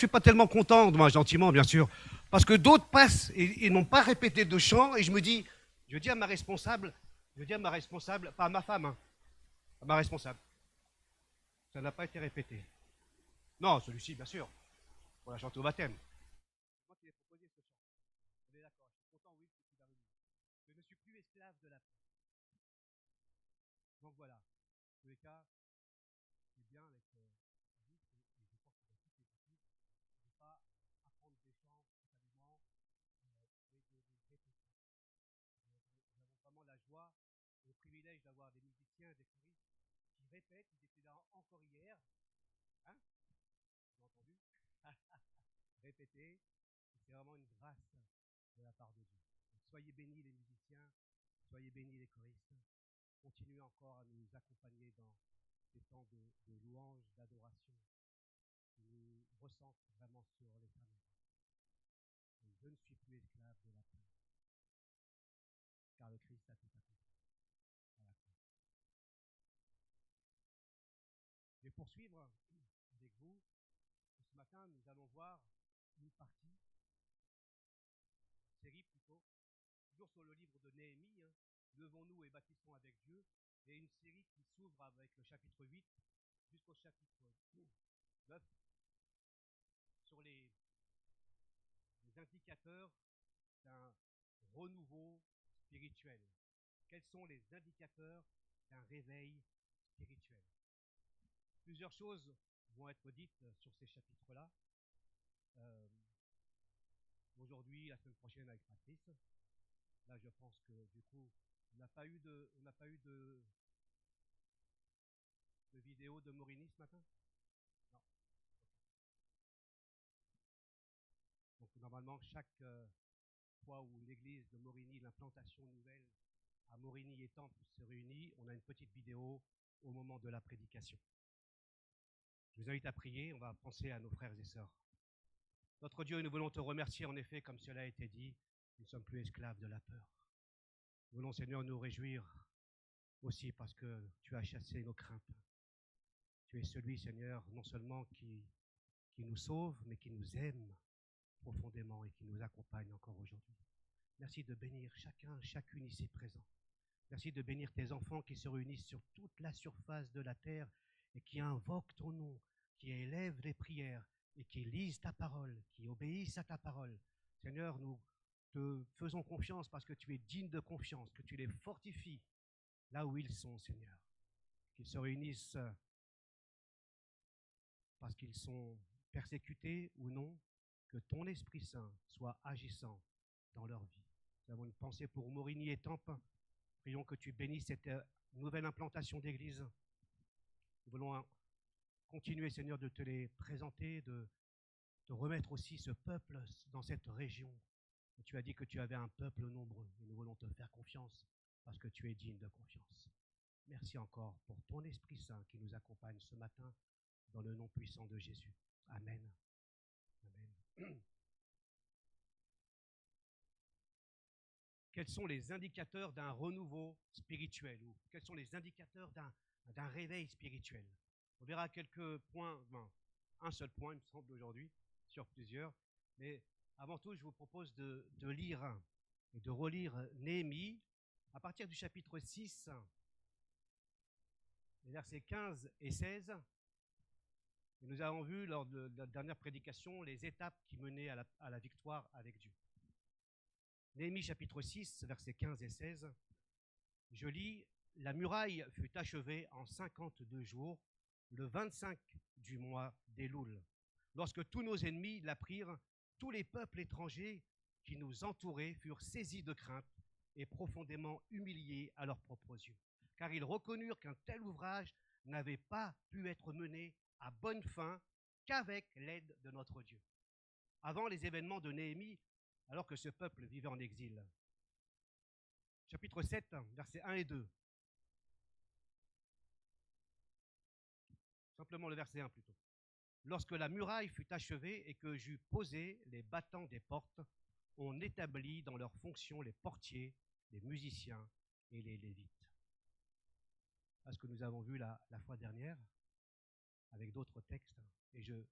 Je suis pas tellement content, moi, gentiment, bien sûr, parce que d'autres passent et n'ont pas répété de chant, et je dis à ma responsable, pas à ma femme, hein, à ma responsable, ça n'a pas été répété. Non, celui-ci, bien sûr, pour la chanter au baptême. C'est moi qui l'ai proposé ce chant. On est d'accord, je suis content, oui, que tu l'as remis. Je ne suis plus esclave de la paix. Donc voilà, en tous les cas, c'est bien avec vous, et je pense que dans toutes les équipes, de ne pas apprendre des chants spontanément, mais de les répéter. Nous avons vraiment la joie et le privilège d'avoir des musiciens, des choristes qui répètent. Ils étaient là encore hier, hein, vous avez entendu répéter. C'est vraiment une grâce de la part de Dieu. Donc, soyez bénis les musiciens, soyez bénis les choristes. Continuez encore à nous accompagner dans ces temps de louange, d'adoration, qui nous recentrent vraiment sur l'éternel. Et je ne suis plus esclave de la peur, car le Christ a tout accompli. Voilà. Je vais poursuivre avec vous. Ce matin, nous allons voir une partie, une série plutôt, toujours sur le livre de Néhémie, hein, Levons-nous et bâtissons avec Dieu, et une série qui s'ouvre avec le chapitre 8 jusqu'au chapitre 9 sur les indicateurs d'un renouveau spirituel. Quels sont les indicateurs d'un réveil spirituel? Plusieurs choses vont être dites sur ces chapitres-là. Aujourd'hui, la semaine prochaine avec Patrice. Là, je pense que du coup, on n'a pas eu de vidéo de Morini ce matin. Non. Donc normalement, chaque fois où l'église de Morini, l'implantation nouvelle à Morini et Temple se réunit, on a une petite vidéo au moment de la prédication. Je vous invite à prier, on va penser à nos frères et sœurs. Notre Dieu, nous voulons te remercier en effet, comme cela a été dit, nous ne sommes plus esclaves de la peur. Nous voulons, Seigneur, nous réjouir aussi parce que tu as chassé nos craintes. Tu es celui, Seigneur, non seulement qui nous sauve, mais qui nous aime profondément et qui nous accompagne encore aujourd'hui. Merci de bénir chacune ici présent. Merci de bénir tes enfants qui se réunissent sur toute la surface de la terre et qui invoquent ton nom, qui élèvent les prières et qui lisent ta parole, qui obéissent à ta parole. Seigneur, nous te faisons confiance parce que tu es digne de confiance, que tu les fortifies là où ils sont, Seigneur. Qu'ils se réunissent parce qu'ils sont persécutés ou non, que ton Esprit Saint soit agissant dans leur vie. Nous avons une pensée pour Morigny et Tempe. Prions que tu bénisses cette nouvelle implantation d'église. Nous voulons continuer, Seigneur, de te les présenter, de remettre aussi ce peuple dans cette région. Et tu as dit que tu avais un peuple nombreux et nous voulons te faire confiance parce que tu es digne de confiance. Merci encore pour ton Esprit Saint qui nous accompagne ce matin dans le nom puissant de Jésus. Amen. Amen. Quels sont les indicateurs d'un renouveau spirituel ou quels sont les indicateurs d'un réveil spirituel? On verra quelques points, un seul point, il me semble, aujourd'hui, sur plusieurs. Mais avant tout, je vous propose de lire et de relire Néhémie à partir du chapitre 6, les versets 15 et 16. Et nous avons vu lors de la dernière prédication les étapes qui menaient à la victoire avec Dieu. Néhémie chapitre 6, versets 15 et 16. Je lis, « La muraille fut achevée en 52 jours, le 25 du mois d'Éloul. Lorsque tous nos ennemis l'apprirent, tous les peuples étrangers qui nous entouraient furent saisis de crainte et profondément humiliés à leurs propres yeux, car ils reconnurent qu'un tel ouvrage n'avait pas pu être mené à bonne fin qu'avec l'aide de notre Dieu. » Avant les événements de Néhémie, alors que ce peuple vivait en exil. Chapitre 7, versets 1 et 2. Simplement le verset 1 plutôt. Lorsque la muraille fut achevée et que j'eus posé les battants des portes, on établit dans leurs fonctions les portiers, les musiciens et les lévites. C'est ce que nous avons vu la fois dernière avec d'autres textes. Et je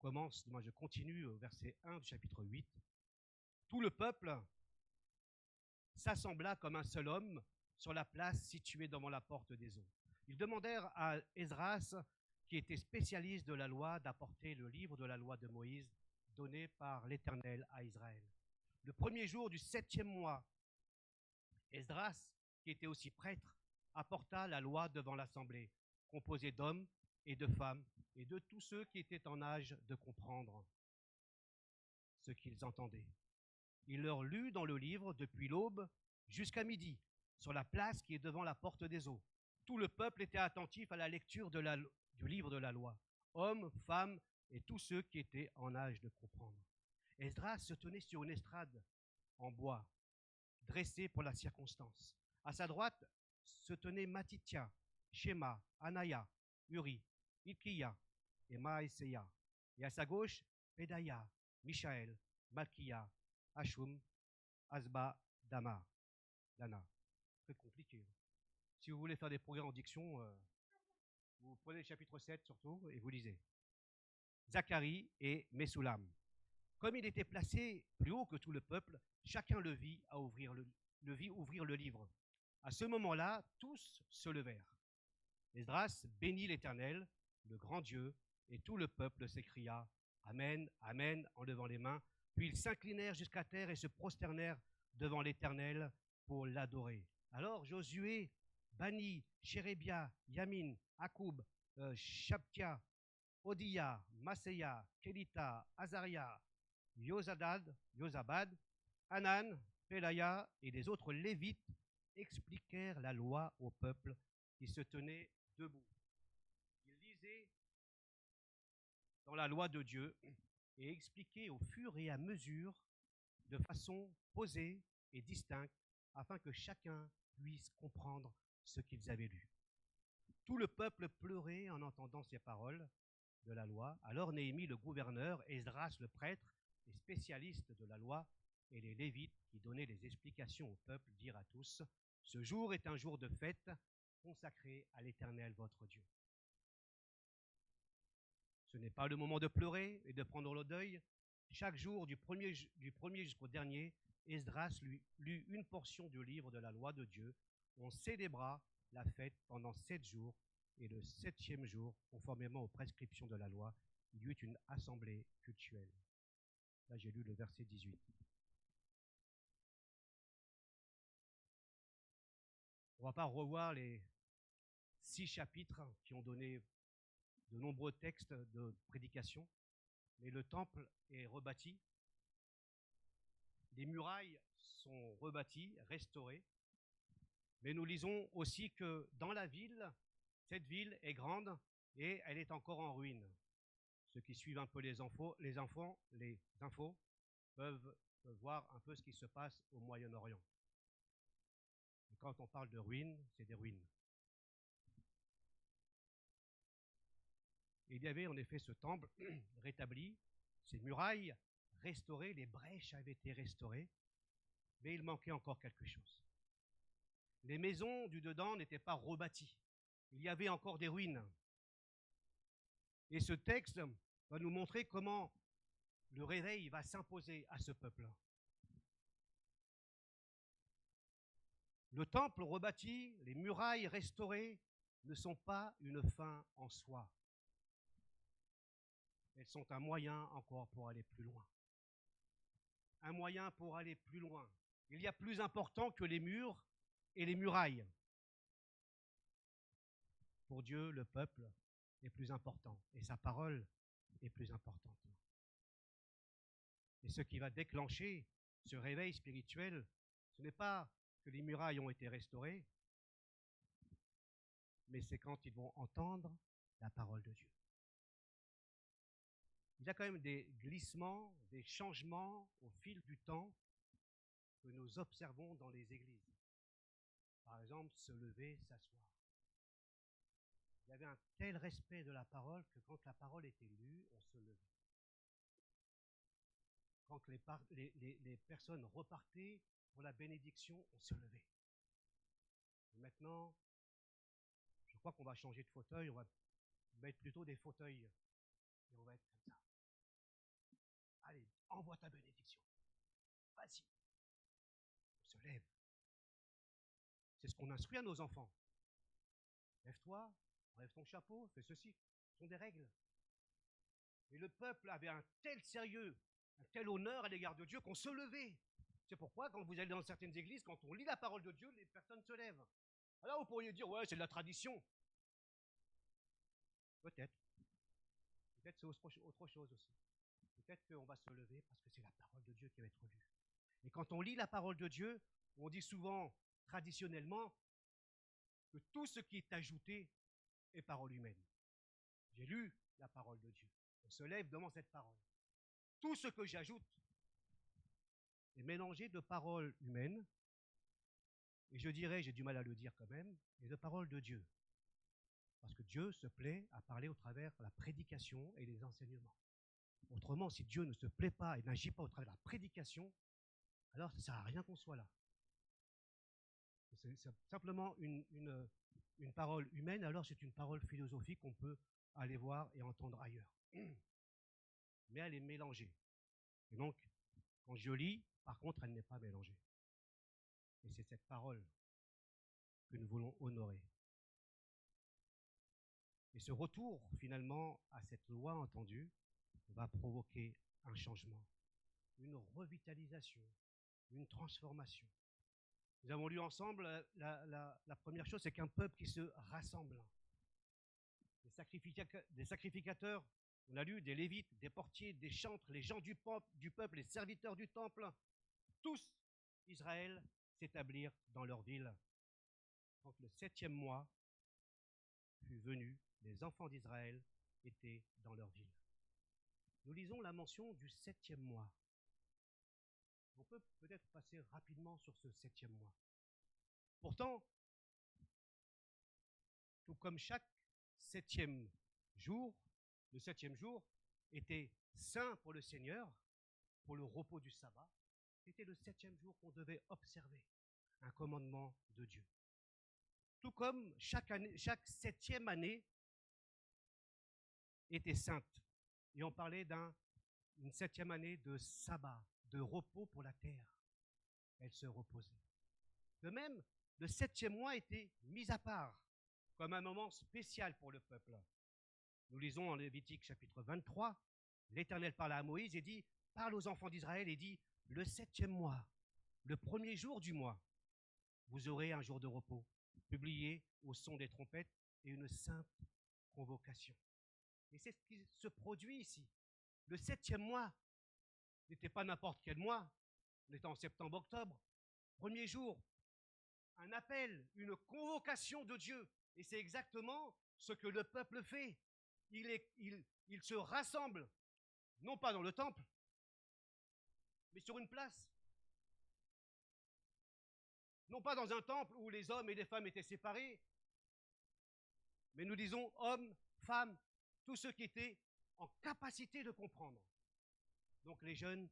je continue au verset 1 du chapitre 8. Tout le peuple s'assembla comme un seul homme sur la place située devant la porte des eaux. Ils demandèrent à Esdras, qui était spécialiste de la loi, d'apporter le livre de la loi de Moïse donné par l'Éternel à Israël. Le premier jour du 7e mois, Esdras, qui était aussi prêtre, apporta la loi devant l'assemblée, composée d'hommes et de femmes et de tous ceux qui étaient en âge de comprendre ce qu'ils entendaient. Il leur lut dans le livre depuis l'aube jusqu'à midi, sur la place qui est devant la porte des eaux. Tout le peuple était attentif à la lecture du livre de la loi, hommes, femmes et tous ceux qui étaient en âge de comprendre. Esdras se tenait sur une estrade en bois, dressée pour la circonstance. À sa droite se tenaient Matithia, Shema, Anaya, Uri, Ilkiya et Maïséia. Et à sa gauche, Pédaïa, Michaël, Malkiya, Hashum, Asba, Dana. Très compliqué. Si vous voulez faire des progrès en diction, vous prenez le chapitre 7 surtout et vous lisez. Zacharie et Mesoulam. Comme il était placé plus haut que tout le peuple, chacun le vit ouvrir le livre. À ce moment-là, tous se levèrent. Esdras bénit l'Éternel, le grand Dieu, et tout le peuple s'écria « Amen, Amen » en levant les mains. Puis ils s'inclinèrent jusqu'à terre et se prosternèrent devant l'Éternel pour l'adorer. Alors Josué, Bani, Chérébia, Yamin, Akoub, Shabtia, Odiya, Maseya, Kelita, Azaria, Yozabad, Hanan, Pelaya et les autres Lévites expliquèrent la loi au peuple qui se tenait debout. Ils lisaient dans la loi de Dieu et expliquaient au fur et à mesure, de façon posée et distincte, afin que chacun puisse comprendre ce qu'ils avaient lu. Tout le peuple pleurait en entendant ces paroles de la loi. Alors Néhémie, le gouverneur, Esdras, le prêtre et spécialiste de la loi, et les Lévites qui donnaient les explications au peuple dirent à tous : ce jour est un jour de fête consacré à l'Éternel votre Dieu. Ce n'est pas le moment de pleurer et de prendre le deuil. Chaque jour, du premier jusqu'au dernier, Esdras lut une portion du livre de la loi de Dieu. On célébra la fête pendant 7 jours, et le 7e jour, conformément aux prescriptions de la loi, il y eut une assemblée cultuelle. Là, j'ai lu le verset 18. On ne va pas revoir les 6 chapitres qui ont donné de nombreux textes de prédication, mais le temple est rebâti. Les murailles sont rebâties, restaurées. Mais nous lisons aussi que dans la ville, cette ville est grande et elle est encore en ruine. Ceux qui suivent un peu les infos peuvent voir un peu ce qui se passe au Moyen-Orient. Et quand on parle de ruines, c'est des ruines. Et il y avait en effet ce temple rétabli, ces murailles restaurées, les brèches avaient été restaurées, mais il manquait encore quelque chose. Les maisons du dedans n'étaient pas rebâties. Il y avait encore des ruines. Et ce texte va nous montrer comment le réveil va s'imposer à ce peuple. Le temple rebâti, les murailles restaurées ne sont pas une fin en soi. Elles sont un moyen encore pour aller plus loin. Un moyen pour aller plus loin. Il y a plus important que les murs et les murailles. Pour Dieu, le peuple est plus important et sa parole est plus importante. Et ce qui va déclencher ce réveil spirituel, ce n'est pas que les murailles ont été restaurées, mais c'est quand ils vont entendre la parole de Dieu. Il y a quand même des glissements, des changements au fil du temps que nous observons dans les églises. Par exemple, se lever, s'asseoir. Il y avait un tel respect de la parole que quand la parole était lue, on se levait. Quand les personnes repartaient pour la bénédiction, on se levait. Et maintenant, je crois qu'on va changer de fauteuil, on va mettre plutôt des fauteuils. Et on va être comme ça. envoie ta bénédiction. Vas-y. On se lève. C'est ce qu'on instruit à nos enfants. Lève-toi, enlève ton chapeau, fais ceci. Ce sont des règles. Et le peuple avait un tel sérieux, un tel honneur à l'égard de Dieu qu'on se levait. C'est pourquoi, quand vous allez dans certaines églises, quand on lit la parole de Dieu, les personnes se lèvent. Alors vous pourriez dire, ouais, c'est de la tradition. Peut-être. Peut-être c'est autre chose aussi. Peut-être qu'on va se lever parce que c'est la parole de Dieu qui va être lue. Et quand on lit la parole de Dieu, on dit souvent, traditionnellement, que tout ce qui est ajouté est parole humaine. J'ai lu la parole de Dieu. On se lève devant cette parole. Tout ce que j'ajoute est mélangé de paroles humaines, et je dirais, j'ai du mal à le dire quand même, et de paroles de Dieu. Parce que Dieu se plaît à parler au travers de la prédication et des enseignements. Autrement, si Dieu ne se plaît pas et n'agit pas au travers de la prédication, alors ça ne sert à rien qu'on soit là. C'est simplement une parole humaine, alors c'est une parole philosophique qu'on peut aller voir et entendre ailleurs. Mais elle est mélangée. Et donc, quand je lis, par contre, elle n'est pas mélangée. Et c'est cette parole que nous voulons honorer. Et ce retour, finalement, à cette loi entendue, va provoquer un changement, une revitalisation, une transformation. Nous avons lu ensemble, la première chose, c'est qu'un peuple qui se rassemble. Des sacrificateurs, on a lu, des lévites, des portiers, des chantres, les gens du peuple, les serviteurs du temple, tous, Israël, s'établir dans leur ville. Quand le 7e mois fut venu, les enfants d'Israël étaient dans leur ville. Nous lisons la mention du 7e mois. On peut peut-être passer rapidement sur ce 7e mois. Pourtant, tout comme chaque 7e jour, le 7e jour était saint pour le Seigneur, pour le repos du sabbat, c'était le 7e jour qu'on devait observer un commandement de Dieu. Tout comme chaque 7e année était sainte. Et on parlait d'une 7e année de sabbat, de repos pour la terre. Elle se reposait. De même, le 7e mois était mis à part, comme un moment spécial pour le peuple. Nous lisons en Lévitique chapitre 23, l'Éternel parla à Moïse et dit, parle aux enfants d'Israël et dit, le 7e mois, le premier jour du mois, vous aurez un jour de repos, publié au son des trompettes et une sainte convocation. Et c'est ce qui se produit ici. Le 7e mois n'était pas n'importe quel mois, on était en septembre-octobre, premier jour, un appel, une convocation de Dieu. Et c'est exactement ce que le peuple fait. Il se rassemble, non pas dans le temple, mais sur une place. Non pas dans un temple où les hommes et les femmes étaient séparés, mais nous disons hommes, femmes, tous ceux qui étaient en capacité de comprendre. Donc les jeunes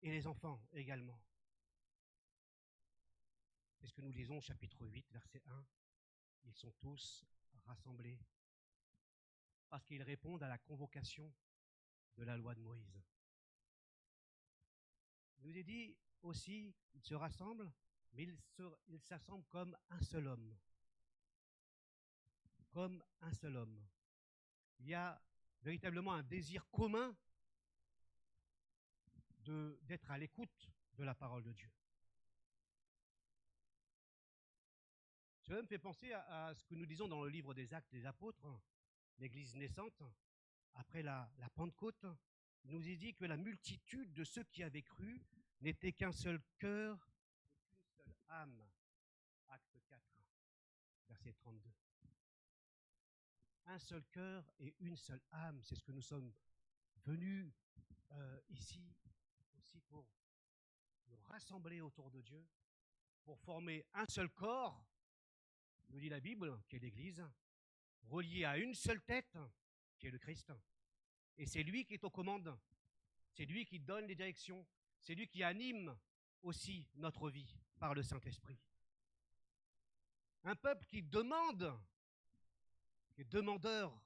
et les enfants également. C'est ce que nous lisons au chapitre 8, verset 1. Ils sont tous rassemblés parce qu'ils répondent à la convocation de la loi de Moïse. Il nous est dit aussi, ils se rassemblent, mais ils s'assemblent comme un seul homme. Comme un seul homme. Il y a véritablement un désir commun d'être à l'écoute de la parole de Dieu. Cela me fait penser à ce que nous disons dans le livre des Actes des Apôtres, l'Église naissante, après la Pentecôte. Il nous est dit que la multitude de ceux qui avaient cru n'était qu'un seul cœur et qu'une seule âme. Acte 4, verset 32. Un seul cœur et une seule âme, c'est ce que nous sommes venus ici aussi pour nous rassembler autour de Dieu, pour former un seul corps, nous dit la Bible, qui est l'Église, relié à une seule tête, qui est le Christ. Et c'est lui qui est aux commandes, c'est lui qui donne les directions, c'est lui qui anime aussi notre vie par le Saint-Esprit. Un peuple qui demande, qui est demandeur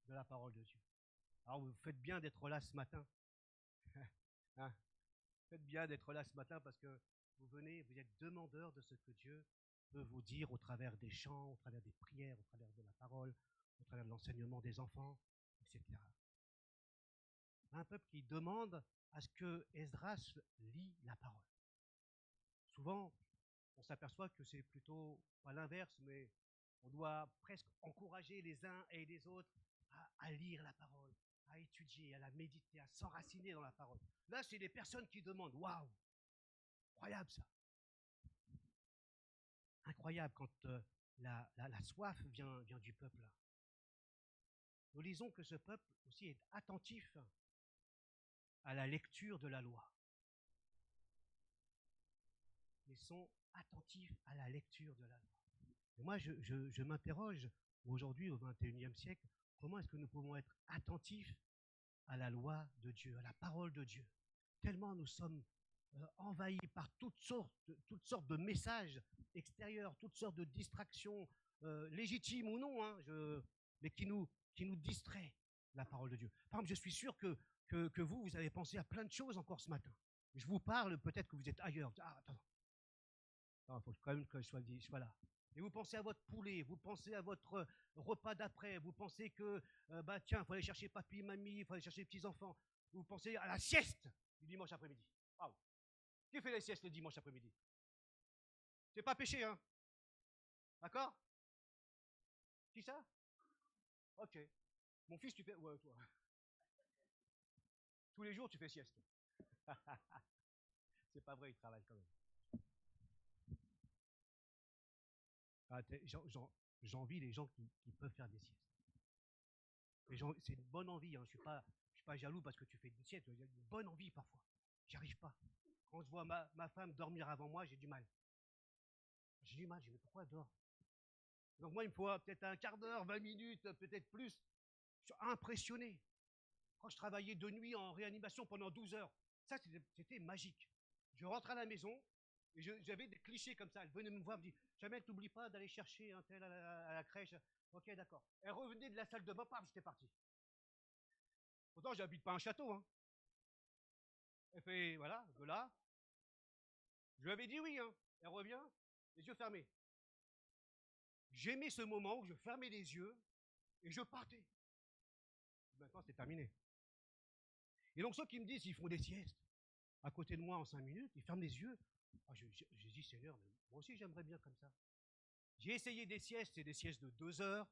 de la parole de Dieu. Alors vous faites bien d'être là ce matin. Hein, faites bien d'être là ce matin parce que vous venez, vous êtes demandeurs de ce que Dieu peut vous dire au travers des chants, au travers des prières, au travers de la parole, au travers de l'enseignement des enfants, etc. Un peuple qui demande à ce que Esdras lit la parole. Souvent, on s'aperçoit que c'est plutôt pas l'inverse, mais on doit presque encourager les uns et les autres à lire la parole, à étudier, à la méditer, à s'enraciner dans la parole. Là, c'est des personnes qui demandent. Waouh, incroyable ça. Incroyable quand la soif vient du peuple. Nous lisons que ce peuple aussi est attentif à la lecture de la loi. Ils sont attentifs à la lecture de la loi. Et moi, je m'interroge aujourd'hui, au XXIe siècle, comment est-ce que nous pouvons être attentifs à la loi de Dieu, à la parole de Dieu. Tellement nous sommes envahis par toutes sortes de messages extérieurs, toutes sortes de distractions, légitimes ou non, hein, mais qui nous distraient la parole de Dieu. Par exemple, je suis sûr que vous avez pensé à plein de choses encore ce matin. Je vous parle, peut-être que vous êtes ailleurs. Ah, attends. Il faut quand même que je sois là. Et vous pensez à votre poulet, vous pensez à votre repas d'après, vous pensez que, tiens, il faut aller chercher papy, mamie, il faut aller chercher les petits-enfants. Vous pensez à la sieste du dimanche après-midi. Wow. Qui fait la sieste le dimanche après-midi? C'est pas péché, hein? D'accord? Qui ça? Ok. Mon fils, tu fais... Ouais, toi. Tous les jours, tu fais sieste. C'est pas vrai, il travaille quand même. Ah, j'envie les gens qui peuvent faire des siestes. C'est une bonne envie, hein. Je suis pas jaloux parce que tu fais des siestes. J'ai une bonne envie parfois. J'y arrive pas. Quand je vois ma femme dormir avant moi, j'ai du mal. J'ai du mal, je dis, mais pourquoi elle dort? Donc moi, il me faut peut-être un quart d'heure, 20 minutes, peut-être plus. Je suis impressionné. Quand je travaillais de nuit en réanimation pendant 12 heures, ça, c'était magique. Je rentre à la maison et j'avais des clichés comme ça. Elle venait me voir, elle me dit, Jamel, t'oublies pas d'aller chercher un tel à la crèche. Ok, d'accord. Elle revenait de la salle de bain, paf, j'étais parti. Pourtant, j'habite pas un château, hein. Elle fait, voilà, de là. Je lui avais dit oui, hein. Elle revient, les yeux fermés. J'aimais ce moment où je fermais les yeux et je partais. Maintenant, c'est terminé. Et donc, ceux qui me disent qu'ils font des siestes à côté de moi en 5 minutes, ils ferment les yeux. Ah, j'ai dit, Seigneur, mais moi aussi, j'aimerais bien comme ça. J'ai essayé des siestes, c'est des siestes de 2 heures.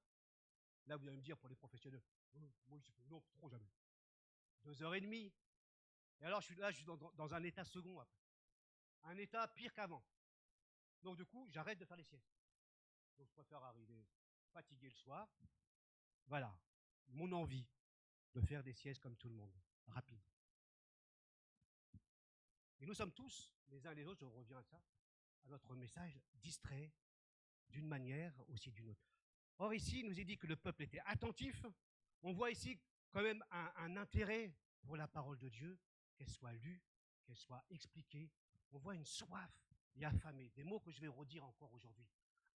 Là, vous allez me dire, pour les professionnels, oh, moi, non, trop jamais. 2 heures et demie. Et alors, je suis dans un état second après. Un état pire qu'avant. Donc, du coup, j'arrête de faire les siestes. Donc, je préfère arriver fatigué le soir. Voilà, mon envie de faire des siestes comme tout le monde, rapide. Et nous sommes tous, les uns et les autres, je reviens à ça, à notre message, distraits d'une manière aussi d'une autre. Or ici, il nous est dit que le peuple était attentif. On voit ici quand même un intérêt pour la parole de Dieu, qu'elle soit lue, qu'elle soit expliquée. On voit une soif et affamé, des mots que je vais redire encore aujourd'hui.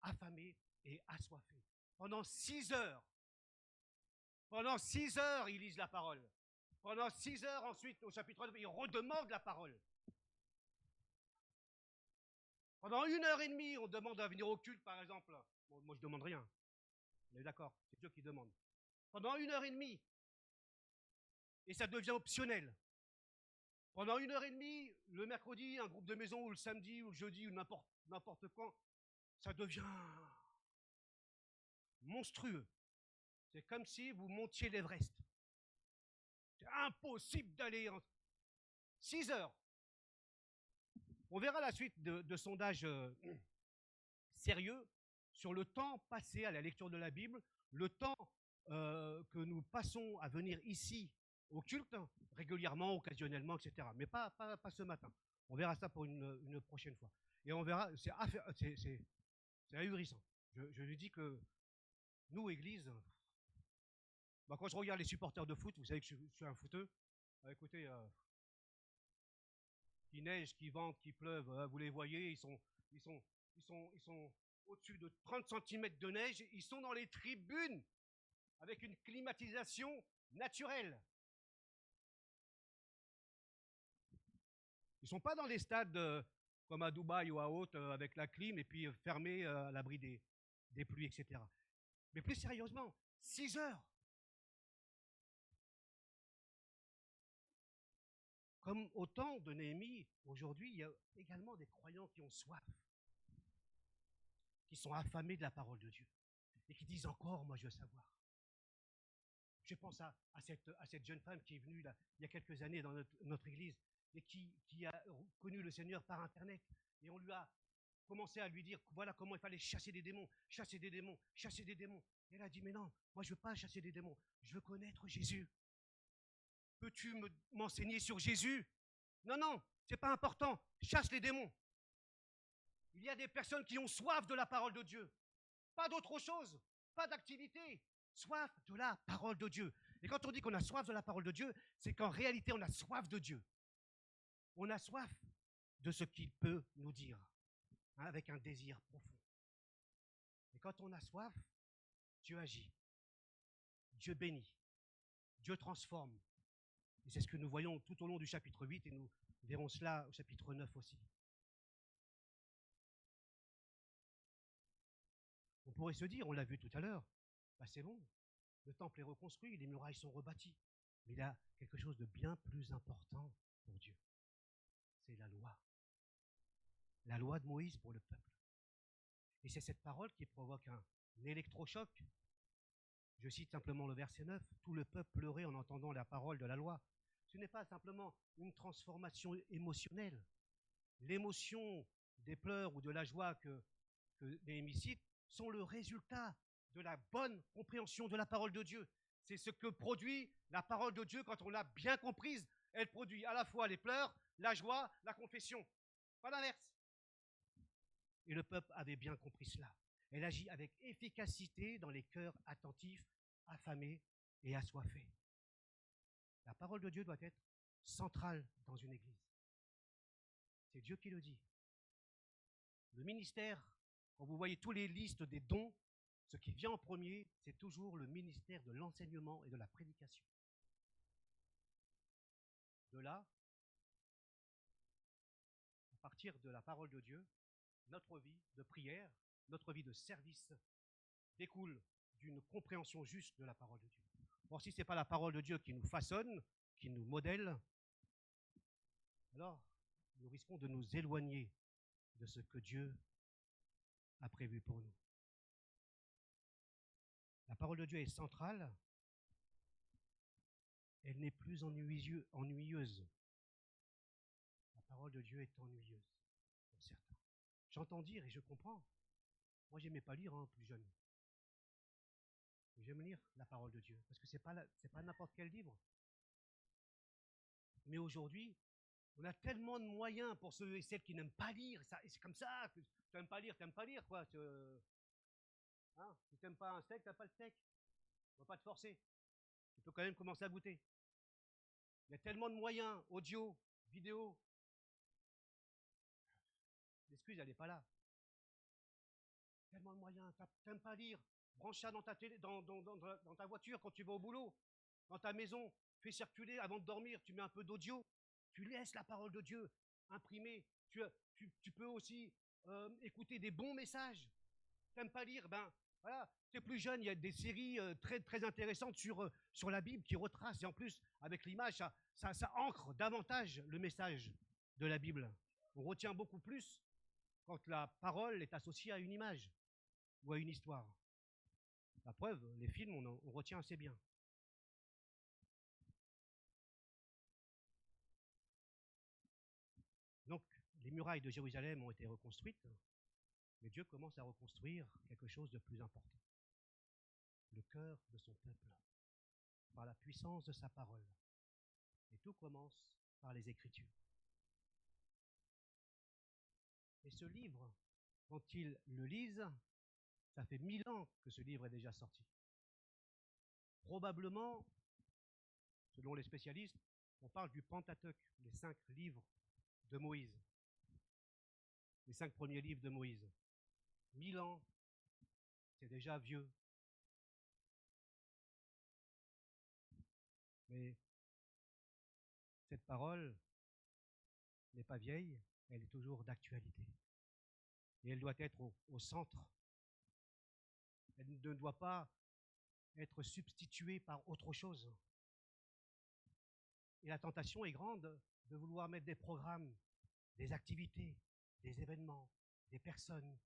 Affamé et assoiffé. Pendant 6 heures, ils lisent la parole. Pendant 6 heures, ensuite, au chapitre 2, ils redemandent la parole. Pendant 1 heure et demie, on demande à venir au culte, par exemple. Bon, moi, je ne demande rien. On est d'accord, c'est Dieu qui demande. Pendant 1 heure et demie. Et ça devient optionnel. Pendant 1 heure et demie, le mercredi, un groupe de maison, ou le samedi, ou le jeudi, ou n'importe quand, ça devient monstrueux. C'est comme si vous montiez l'Everest. C'est impossible d'aller en 6 heures. On verra la suite de sondages sérieux sur le temps passé à la lecture de la Bible, le temps que nous passons à venir ici au culte, régulièrement, occasionnellement, etc. Mais pas ce matin. On verra ça pour une prochaine fois. Et on verra, c'est ahurissant. Je lui dis que nous, Église, quand je regarde les supporters de foot, vous savez que je suis un footeux, écoutez, qu'il neige, qu'il vente, qu'il pleuve, vous les voyez, ils sont au-dessus de 30 cm de neige, ils sont dans les tribunes avec une climatisation naturelle. Ils ne sont pas dans les stades comme à Dubaï ou à Haute avec la clim et puis fermés à l'abri des pluies, etc. Mais plus sérieusement, 6 heures. Comme au temps de Néhémie, aujourd'hui, il y a également des croyants qui ont soif, qui sont affamés de la parole de Dieu et qui disent encore, moi je veux savoir. Je pense à cette jeune femme qui est venue là, il y a quelques années dans notre église et qui a connu le Seigneur par Internet. Et on lui a commencé à lui dire, voilà comment il fallait chasser des démons, chasser des démons, chasser des démons. Et elle a dit, mais non, moi je ne veux pas chasser des démons, je veux connaître Jésus. Peux-tu m'enseigner sur Jésus? Non, non, c'est pas important, chasse les démons. Il y a des personnes qui ont soif de la parole de Dieu. Pas d'autre chose, pas d'activité. Soif de la parole de Dieu. Et quand on dit qu'on a soif de la parole de Dieu, c'est qu'en réalité, on a soif de Dieu. On a soif de ce qu'il peut nous dire, hein, avec un désir profond. Et quand on a soif, Dieu agit. Dieu bénit. Dieu transforme. Et c'est ce que nous voyons tout au long du chapitre 8 et nous verrons cela au chapitre 9 aussi. On pourrait se dire, on l'a vu tout à l'heure, bah c'est bon, le temple est reconstruit, les murailles sont rebâties. Mais il y a quelque chose de bien plus important pour Dieu. C'est la loi. La loi de Moïse pour le peuple. Et c'est cette parole qui provoque un électrochoc. Je cite simplement le verset 9. Tout le peuple pleurait en entendant la parole de la loi. Ce n'est pas simplement une transformation émotionnelle. L'émotion des pleurs ou de la joie que Néhémie cite sont le résultat de la bonne compréhension de la parole de Dieu. C'est ce que produit la parole de Dieu quand on l'a bien comprise. Elle produit à la fois les pleurs, la joie, la confession. Pas l'inverse. Et le peuple avait bien compris cela. Elle agit avec efficacité dans les cœurs attentifs, affamés et assoiffés. La parole de Dieu doit être centrale dans une église. C'est Dieu qui le dit. Le ministère, quand vous voyez toutes les listes des dons, ce qui vient en premier, c'est toujours le ministère de l'enseignement et de la prédication. De là, à partir de la parole de Dieu, notre vie de prière, notre vie de service découle d'une compréhension juste de la parole de Dieu. Or, si ce n'est pas la parole de Dieu qui nous façonne, qui nous modèle, alors nous risquons de nous éloigner de ce que Dieu a prévu pour nous. La parole de Dieu est centrale, elle n'est plus ennuyeuse. La parole de Dieu est ennuyeuse pour certains. J'entends dire et je comprends. Moi, j'aimais pas lire plus jeune. J'aime lire la parole de Dieu parce que c'est pas n'importe quel livre. Mais aujourd'hui, on a tellement de moyens pour ceux et celles qui n'aiment pas lire. Et c'est comme ça. Tu n'aimes pas lire, quoi. Hein, si tu n'aimes pas un steak, tu n'as pas le steak. On ne va pas te forcer. Tu peux quand même commencer à goûter. Il y a tellement de moyens, audio, vidéo. L'excuse, elle n'est pas là. Tellement de moyens. Tu n'aimes pas lire. Branche ça dans ta télé, dans ta voiture quand tu vas au boulot. Dans ta maison, fais circuler avant de dormir. Tu mets un peu d'audio. Tu laisses la parole de Dieu imprimer. Tu peux aussi écouter des bons messages. Tu n'aimes pas lire, ben voilà. Tu es plus jeune, il y a des séries très, très intéressantes sur la Bible qui retracent. Et en plus, avec l'image, ça ancre davantage le message de la Bible. On retient beaucoup plus quand la parole est associée à une image ou à une histoire. La preuve, les films, on retient assez bien. Donc, les murailles de Jérusalem ont été reconstruites, mais Dieu commence à reconstruire quelque chose de plus important. Le cœur de son peuple, par la puissance de sa parole. Et tout commence par les Écritures. Et ce livre, quand ils le lisent, ça fait 1000 ans que ce livre est déjà sorti. Probablement, selon les spécialistes, on parle du Pentateuque, les 5 livres de Moïse. Les 5 premiers livres de Moïse. 1000 ans, c'est déjà vieux. Mais cette parole n'est pas vieille, elle est toujours d'actualité. Et elle doit être au centre. Elle ne doit pas être substituée par autre chose. Et la tentation est grande de vouloir mettre des programmes, des activités, des événements, des personnes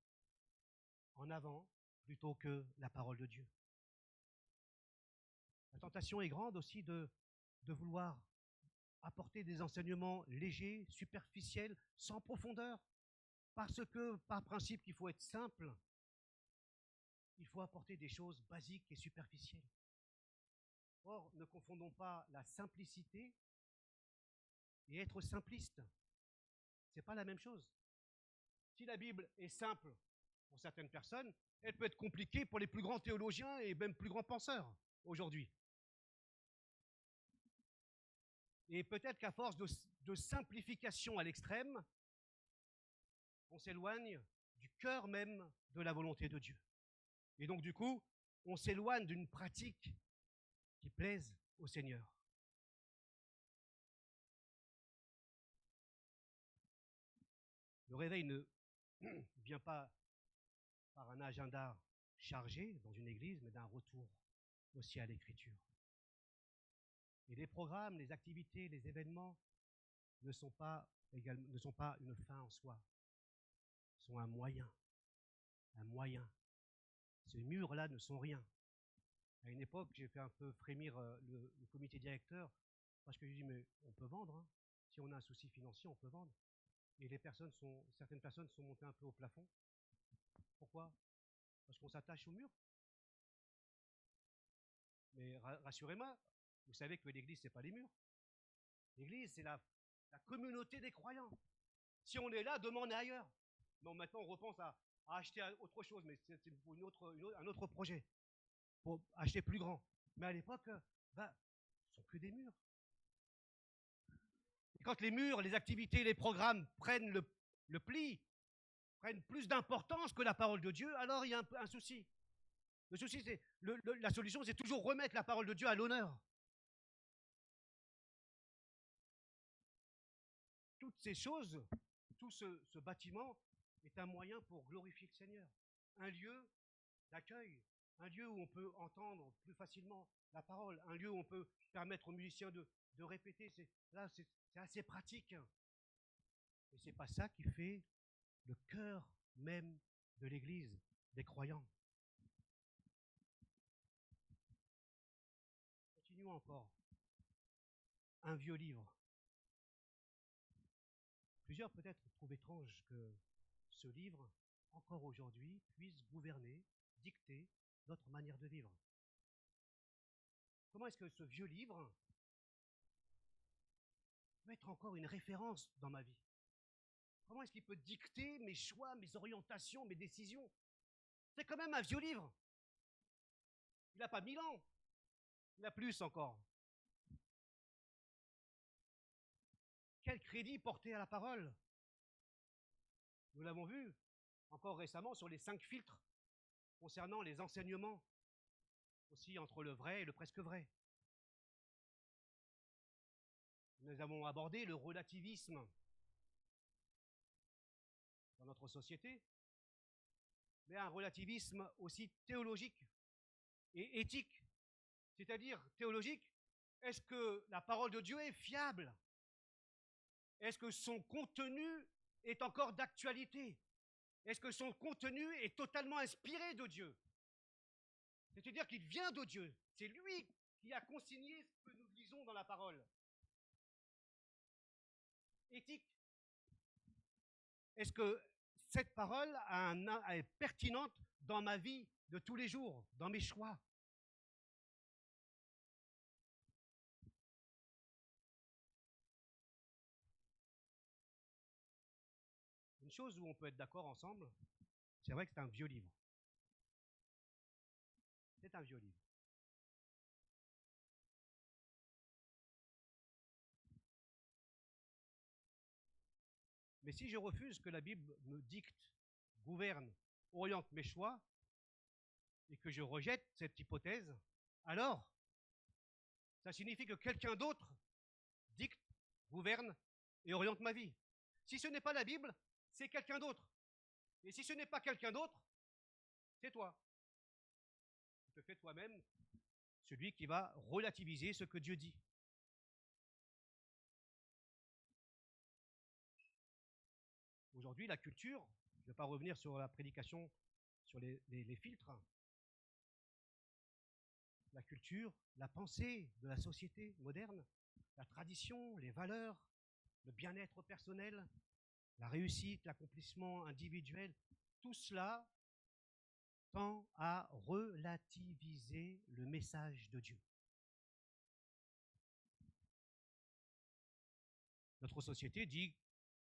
en avant plutôt que la parole de Dieu. La tentation est grande aussi de vouloir apporter des enseignements légers, superficiels, sans profondeur, parce que par principe qu'il faut être simple, il faut apporter des choses basiques et superficielles. Or, ne confondons pas la simplicité et être simpliste. Ce n'est pas la même chose. Si la Bible est simple pour certaines personnes, elle peut être compliquée pour les plus grands théologiens et même plus grands penseurs aujourd'hui. Et peut-être qu'à force de simplification à l'extrême, on s'éloigne du cœur même de la volonté de Dieu. Et donc du coup, on s'éloigne d'une pratique qui plaise au Seigneur. Le réveil ne vient pas par un agenda chargé dans une église, mais d'un retour aussi à l'Écriture. Et les programmes, les activités, les événements ne sont pas une fin en soi, sont un moyen. Un moyen. Ces murs-là ne sont rien. À une époque, j'ai fait un peu frémir le comité directeur parce que je dis mais on peut vendre. Hein. Si on a un souci financier, on peut vendre. Et certaines personnes sont montées un peu au plafond. Pourquoi? Parce qu'on s'attache au mur. Mais rassurez-moi, vous savez que l'église, ce n'est pas les murs. L'église, c'est la communauté des croyants. Si on est là, demain on est ailleurs. Non, maintenant on repense à acheter autre chose, mais c'est un autre projet, pour acheter plus grand. Mais à l'époque, ce ne sont que des murs. Et quand les murs, les activités, les programmes prennent le pli, prennent plus d'importance que la parole de Dieu, alors il y a un souci. Le souci, c'est la solution, c'est toujours remettre la parole de Dieu à l'honneur. Toutes ces choses, tout ce bâtiment est un moyen pour glorifier le Seigneur. Un lieu d'accueil, un lieu où on peut entendre plus facilement la parole, un lieu où on peut permettre aux musiciens de répéter. Là, c'est assez pratique. Et ce n'est pas ça qui fait le cœur même de l'Église, des croyants. Continuons encore. Un vieux livre. Plusieurs peut-être trouvent étrange que ce livre, encore aujourd'hui, puisse gouverner, dicter notre manière de vivre. Comment est-ce que ce vieux livre peut être encore une référence dans ma vie? Comment est-ce qu'il peut dicter mes choix, mes orientations, mes décisions? C'est quand même un vieux livre. Il n'a pas 1000 ans. Il a plus encore. Quel crédit porter à la parole? Nous l'avons vu encore récemment sur les 5 filtres concernant les enseignements, aussi entre le vrai et le presque vrai. Nous avons abordé le relativisme dans notre société, mais un relativisme aussi théologique et éthique. C'est-à-dire théologique, est-ce que la parole de Dieu est fiable? Est-ce que son contenu est encore d'actualité? Est-ce que son contenu est totalement inspiré de Dieu? C'est-à-dire qu'il vient de Dieu. C'est lui qui a consigné ce que nous lisons dans la parole. Éthique. Est-ce que cette parole est pertinente dans ma vie de tous les jours, dans mes choix? Une chose où on peut être d'accord ensemble, c'est vrai que c'est un vieux livre. C'est un vieux livre. Mais si je refuse que la Bible me dicte, gouverne, oriente mes choix, et que je rejette cette hypothèse, alors ça signifie que quelqu'un d'autre dicte, gouverne et oriente ma vie. Si ce n'est pas la Bible, c'est quelqu'un d'autre. Et si ce n'est pas quelqu'un d'autre, c'est toi. Tu te fais toi-même celui qui va relativiser ce que Dieu dit. Aujourd'hui, la culture, je ne vais pas revenir sur la prédication, sur les filtres, la culture, la pensée de la société moderne, la tradition, les valeurs, le bien-être personnel, la réussite, l'accomplissement individuel, tout cela tend à relativiser le message de Dieu. Notre société dit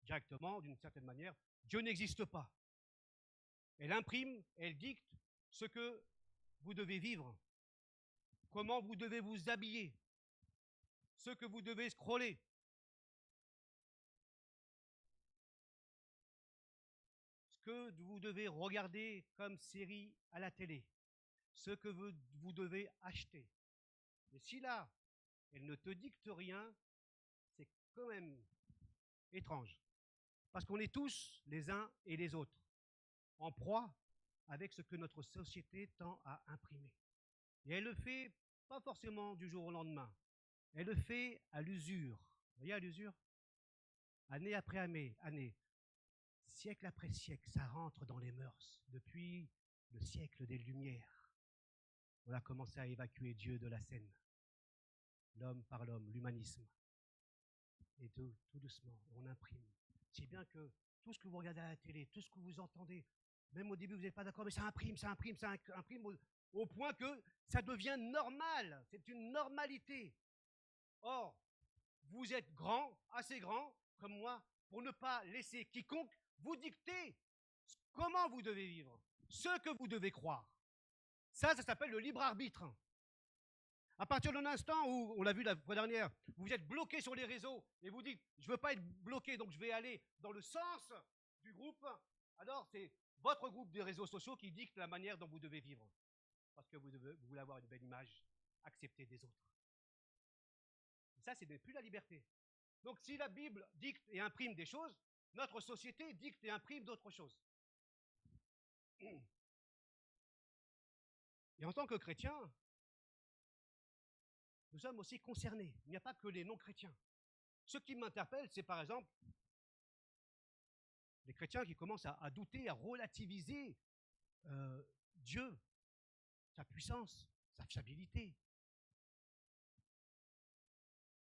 directement, d'une certaine manière, Dieu n'existe pas. Elle imprime, elle dicte ce que vous devez vivre, comment vous devez vous habiller, ce que vous devez scroller. Ce que vous devez regarder comme série à la télé, ce que vous devez acheter. Mais si là, elle ne te dicte rien, c'est quand même étrange. Parce qu'on est tous, les uns et les autres, en proie avec ce que notre société tend à imprimer. Et elle le fait pas forcément du jour au lendemain. Elle le fait à l'usure. Vous voyez, à l'usure, année après année, siècle après siècle, ça rentre dans les mœurs. Depuis le siècle des Lumières, on a commencé à évacuer Dieu de la scène. L'homme par l'homme, l'humanisme. Et tout doucement, on imprime. Si bien que tout ce que vous regardez à la télé, tout ce que vous entendez, même au début vous n'êtes pas d'accord, mais ça imprime au point que ça devient normal. C'est une normalité. Or, vous êtes grand, assez grand, comme moi, pour ne pas laisser quiconque vous dicter comment vous devez vivre, ce que vous devez croire. Ça s'appelle le libre arbitre. À partir de l'instant où, on l'a vu la fois dernière, vous êtes bloqué sur les réseaux et vous dites « je ne veux pas être bloqué, donc je vais aller dans le sens du groupe », alors c'est votre groupe des réseaux sociaux qui dicte la manière dont vous devez vivre. Parce que vous voulez avoir une belle image acceptée des autres. Et ça, ce n'est plus la liberté. Donc si la Bible dicte et imprime des choses, notre société dicte et imprime d'autres choses. Et en tant que chrétiens, nous sommes aussi concernés. Il n'y a pas que les non-chrétiens. Ce qui m'interpelle, c'est par exemple les chrétiens qui commencent à douter, à relativiser Dieu, sa puissance, sa fiabilité.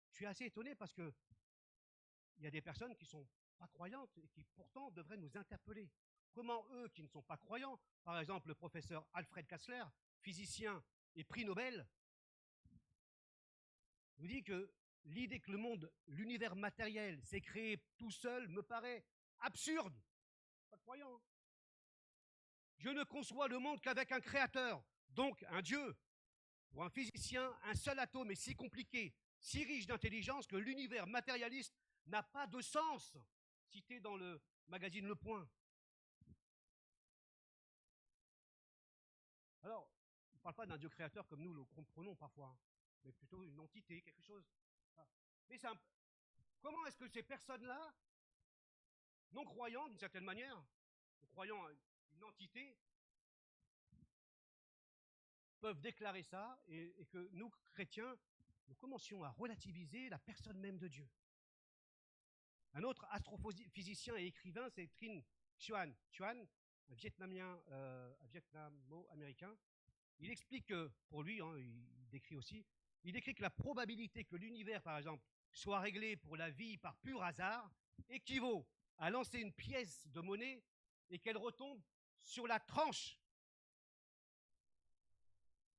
Je suis assez étonné parce que il y a des personnes qui ne sont pas croyantes et qui pourtant devraient nous interpeller. Comment eux qui ne sont pas croyants, par exemple le professeur Alfred Kassler, physicien et prix Nobel, nous dit que l'idée que le monde, l'univers matériel s'est créé tout seul me paraît absurde. Pas croyant. Je ne conçois le monde qu'avec un créateur, donc un Dieu. Pour un physicien, un seul atome est si compliqué, si riche d'intelligence que l'univers matérialiste n'a pas de sens, cité dans le magazine Le Point. Alors, on ne parle pas d'un Dieu créateur comme nous le comprenons parfois, mais plutôt une entité, quelque chose. Mais comment est-ce que ces personnes-là, non croyants d'une certaine manière, croyant à une entité, peuvent déclarer ça et que nous, chrétiens, nous commencions à relativiser la personne même de Dieu. Un autre astrophysicien et écrivain, c'est Trinh Xuan, un Vietnamo-américain. Il explique que, pour lui, il décrit aussi, il décrit que la probabilité que l'univers, par exemple, soit réglé pour la vie par pur hasard équivaut à lancer une pièce de monnaie et qu'elle retombe sur la tranche.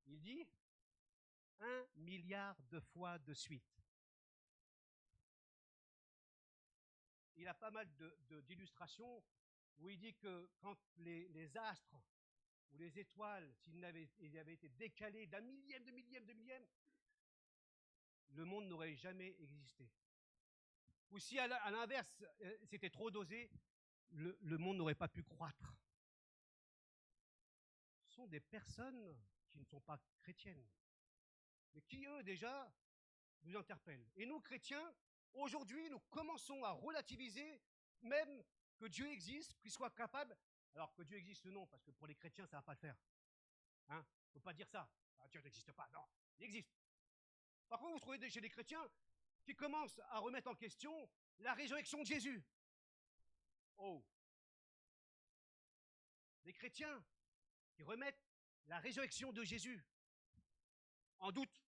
Il dit 1 milliard de fois de suite. Il a pas mal d'illustrations où il dit que quand les astres ou les étoiles, s'ils avaient été décalés d'un millième, le monde n'aurait jamais existé. Ou si à l'inverse, c'était trop dosé, le monde n'aurait pas pu croître. Ce sont des personnes qui ne sont pas chrétiennes, mais qui, eux, déjà, nous interpellent. Et nous, chrétiens, aujourd'hui, nous commençons à relativiser même que Dieu existe, qu'il soit capable, alors que Dieu existe, non, parce que pour les chrétiens, ça ne va pas le faire. Hein? Il ne faut pas dire ça. Ah, Dieu n'existe pas. Non, il existe. Par contre, vous trouvez chez les chrétiens qui commencent à remettre en question la résurrection de Jésus. Oh! Les chrétiens qui remettent la résurrection de Jésus en doute.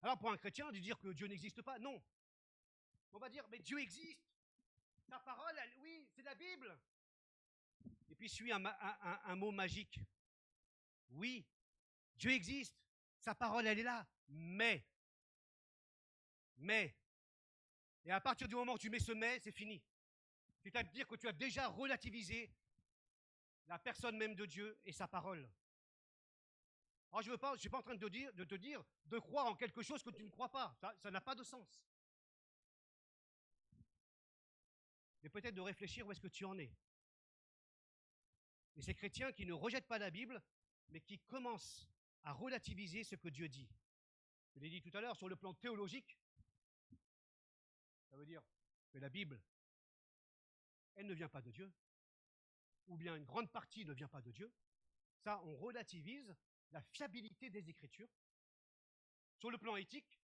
Alors pour un chrétien, de dire que Dieu n'existe pas, non. On va dire, mais Dieu existe. Sa parole, oui, c'est la Bible. Et puis suit un mot magique. Oui, Dieu existe. Sa parole, elle est là. Mais. Et à partir du moment où tu mets ce mais, c'est fini. C'est-à-dire que tu as déjà relativisé la personne même de Dieu et sa parole. Alors je ne suis pas en train de te dire de croire en quelque chose que tu ne crois pas. Ça n'a pas de sens. Mais peut-être de réfléchir où est-ce que tu en es. Et ces chrétiens qui ne rejettent pas la Bible, mais qui commencent à relativiser ce que Dieu dit. Je l'ai dit tout à l'heure, sur le plan théologique, ça veut dire que la Bible, elle ne vient pas de Dieu, ou bien une grande partie ne vient pas de Dieu. Ça, on relativise la fiabilité des Écritures. Sur le plan éthique,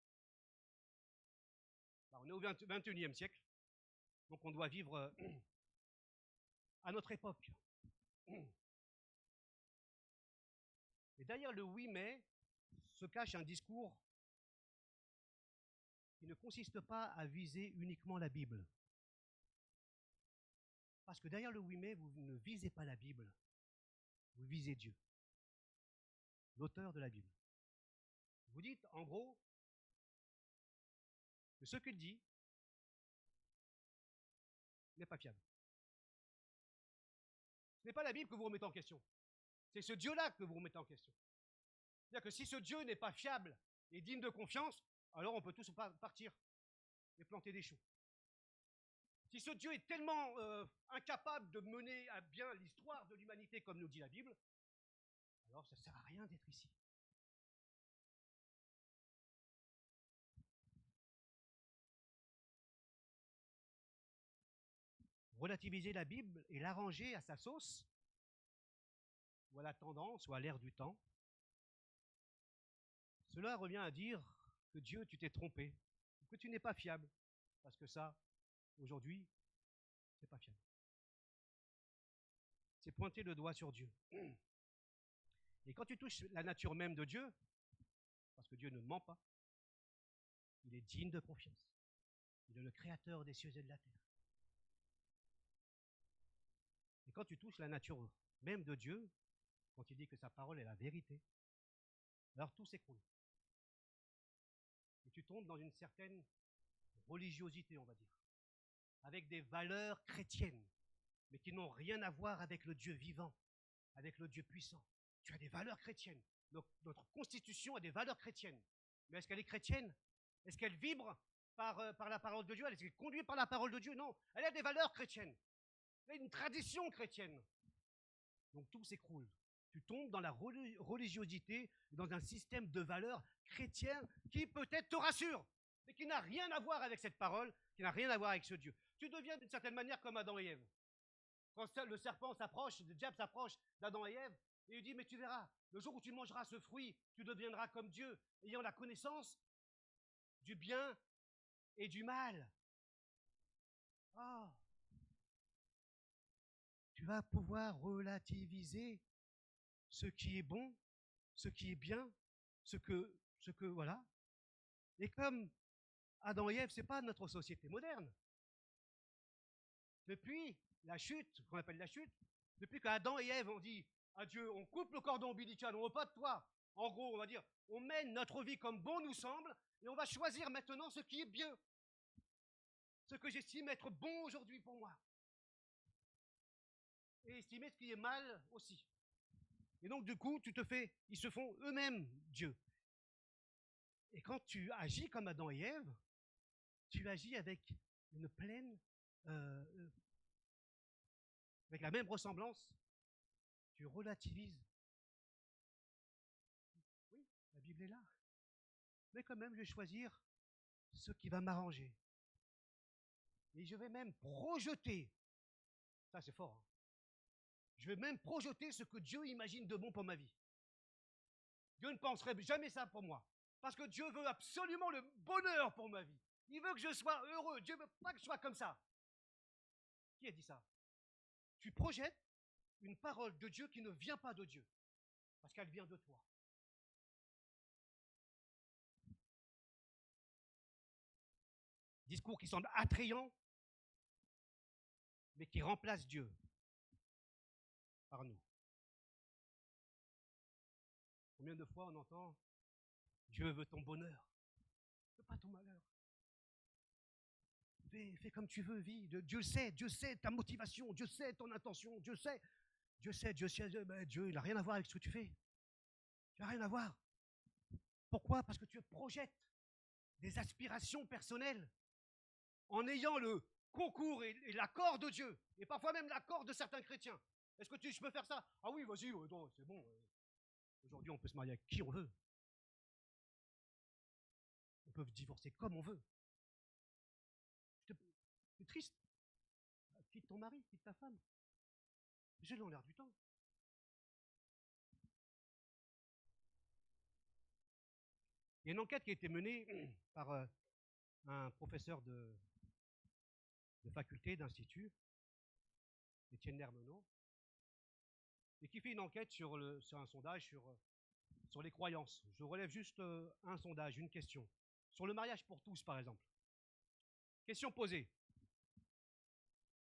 on est au XXIe siècle, donc on doit vivre à notre époque. Et derrière le oui mais se cache un discours qui ne consiste pas à viser uniquement la Bible. Parce que derrière le oui mais, vous ne visez pas la Bible, vous visez Dieu, l'auteur de la Bible. Vous dites en gros que ce qu'il dit n'est pas fiable. Ce n'est pas la Bible que vous remettez en question. C'est ce Dieu-là que vous remettez en question. C'est-à-dire que si ce Dieu n'est pas fiable et digne de confiance, alors on peut tous partir et planter des choux. Si ce Dieu est tellement incapable de mener à bien l'histoire de l'humanité comme nous dit la Bible, alors ça ne sert à rien d'être ici. Relativiser la Bible et l'arranger à sa sauce, ou à la tendance, ou à l'air du temps, cela revient à dire que Dieu, tu t'es trompé, que tu n'es pas fiable, parce que ça, aujourd'hui, c'est pas fiable. C'est pointer le doigt sur Dieu. Et quand tu touches la nature même de Dieu, parce que Dieu ne ment pas, il est digne de confiance. Il est le créateur des cieux et de la terre. Et quand tu touches la nature même de Dieu, quand il dit que sa parole est la vérité, alors tout s'écroule. Et tu tombes dans une certaine religiosité, on va dire, avec des valeurs chrétiennes, mais qui n'ont rien à voir avec le Dieu vivant, avec le Dieu puissant. Tu as des valeurs chrétiennes. Donc, notre constitution a des valeurs chrétiennes. Mais est-ce qu'elle est chrétienne? Est-ce qu'elle vibre par la parole de Dieu? Est-ce qu'elle est conduite par la parole de Dieu? Non, elle a des valeurs chrétiennes. Elle a une tradition chrétienne. Donc tout s'écroule. Tu tombes dans la religiosité, dans un système de valeurs chrétiennes qui peut-être te rassure, mais qui n'a rien à voir avec cette parole, qui n'a rien à voir avec ce Dieu. Tu deviens d'une certaine manière comme Adam et Ève. Quand le serpent s'approche, le diable s'approche d'Adam et Ève, et il dit, mais tu verras, le jour où tu mangeras ce fruit, tu deviendras comme Dieu, ayant la connaissance du bien et du mal. Oh. Tu vas pouvoir relativiser ce qui est bon, ce qui est bien, ce que voilà. Et comme Adam et Ève, ce n'est pas notre société moderne. Depuis la chute, qu'on appelle la chute, depuis qu'Adam et Ève ont dit à Dieu, on coupe le cordon ombilical, on ne veut pas de toi. En gros, on va dire, on mène notre vie comme bon nous semble, et on va choisir maintenant ce qui est bien. Ce que j'estime être bon aujourd'hui pour moi. Et estimer ce qui est mal aussi. Et donc, du coup, ils se font eux-mêmes Dieu. Et quand tu agis comme Adam et Ève, tu agis avec une pleine, avec la même ressemblance. Tu relativises. Oui, la Bible est là. Mais quand même, je vais choisir ce qui va m'arranger. Et je vais même projeter, ça c'est fort, hein, je vais même projeter ce que Dieu imagine de bon pour ma vie. Dieu ne penserait jamais ça pour moi. Parce que Dieu veut absolument le bonheur pour ma vie. Il veut que je sois heureux. Dieu ne veut pas que je sois comme ça. Qui a dit ça? Tu projettes une parole de Dieu qui ne vient pas de Dieu. Parce qu'elle vient de toi. Discours qui semble attrayant, mais qui remplace Dieu par nous. Combien de fois on entend Dieu veut ton bonheur, il ne veut pas ton malheur. Fais comme tu veux, vis. Dieu sait ta motivation, Dieu sait ton intention, Dieu sait, ben Dieu, il n'a rien à voir avec ce que tu fais. Il n'a rien à voir. Pourquoi? Parce que tu projettes des aspirations personnelles en ayant le concours et l'accord de Dieu, et parfois même l'accord de certains chrétiens. Est-ce que je peux faire ça? Ah oui, vas-y, c'est bon. Aujourd'hui, on peut se marier avec qui on veut. On peut divorcer comme on veut. C'est triste. Quitte ton mari, quitte ta femme. J'ai dans l'air du temps. Il y a une enquête qui a été menée par un professeur de faculté, d'institut, Étienne Nermenot, et qui fait une enquête sur un sondage sur les croyances. Je relève juste un sondage, une question. Sur le mariage pour tous, par exemple. Question posée.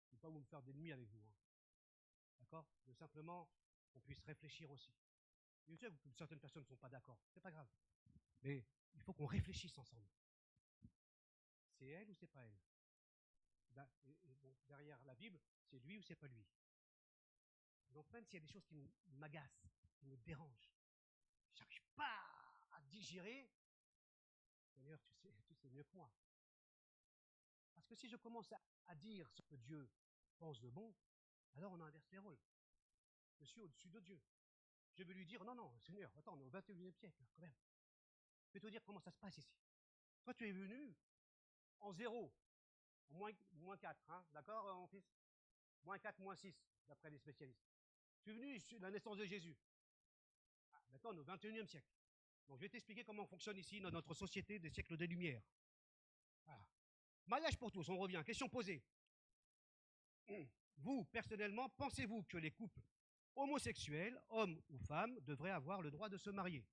Je ne vais pas vous faire d'ennemis avec vous. Hein. D'accord? Mais simplement qu'on puisse réfléchir aussi. Je sais que certaines personnes ne sont pas d'accord. C'est pas grave. Mais il faut qu'on réfléchisse ensemble. C'est elle ou c'est pas elle? Et bon, derrière la Bible, c'est lui ou c'est pas lui? Donc même s'il y a des choses qui m'agacent, qui me dérangent, j'arrive pas à digérer, Seigneur, tu sais mieux que moi. Parce que si je commence à dire ce que Dieu pense de bon, alors on inverse les rôles. Je suis au-dessus de Dieu. Je vais lui dire, non, non, Seigneur, attends, on est au 21e siècle, quand même. Je vais te dire comment ça se passe ici. Toi, tu es venu en 0, en moins 4, hein, d'accord, mon fils? Moins 4, moins 6, d'après les spécialistes. Tu es venu sur la naissance de Jésus. Ah, maintenant, on est au 21e siècle. Donc, je vais t'expliquer comment fonctionne ici dans notre société des siècles des Lumières. Voilà. Mariage pour tous, on revient. Question posée. Vous, personnellement, pensez-vous que les couples homosexuels, hommes ou femmes, devraient avoir le droit de se marier?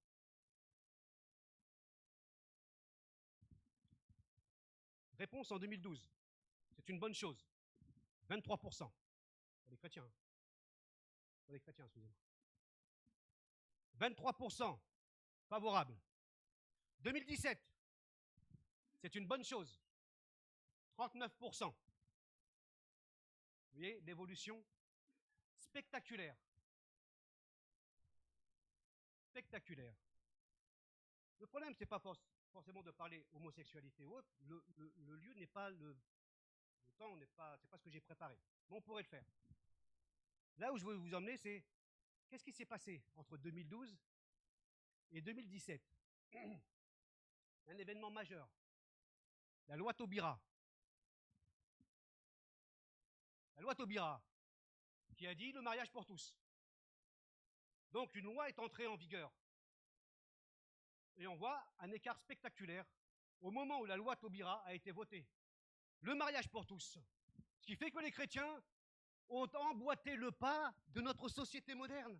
Réponse en 2012. C'est une bonne chose. 23%. Pour les chrétiens. Pour les chrétiens, excusez-moi. 23% favorable. 2017. C'est une bonne chose. 39%. Vous voyez l'évolution spectaculaire. Spectaculaire. Le problème, ce n'est pas forcément de parler homosexualité ou autre. Le lieu n'est pas le temps, c'est pas ce que j'ai préparé. Mais on pourrait le faire. Là où je veux vous emmener, c'est qu'est-ce qui s'est passé entre 2012 et 2017? Un événement majeur. La loi Taubira. La loi Taubira, qui a dit le mariage pour tous. Donc une loi est entrée en vigueur. Et on voit un écart spectaculaire au moment où la loi Taubira a été votée. Le mariage pour tous. Ce qui fait que les chrétiens ont emboîté le pas de notre société moderne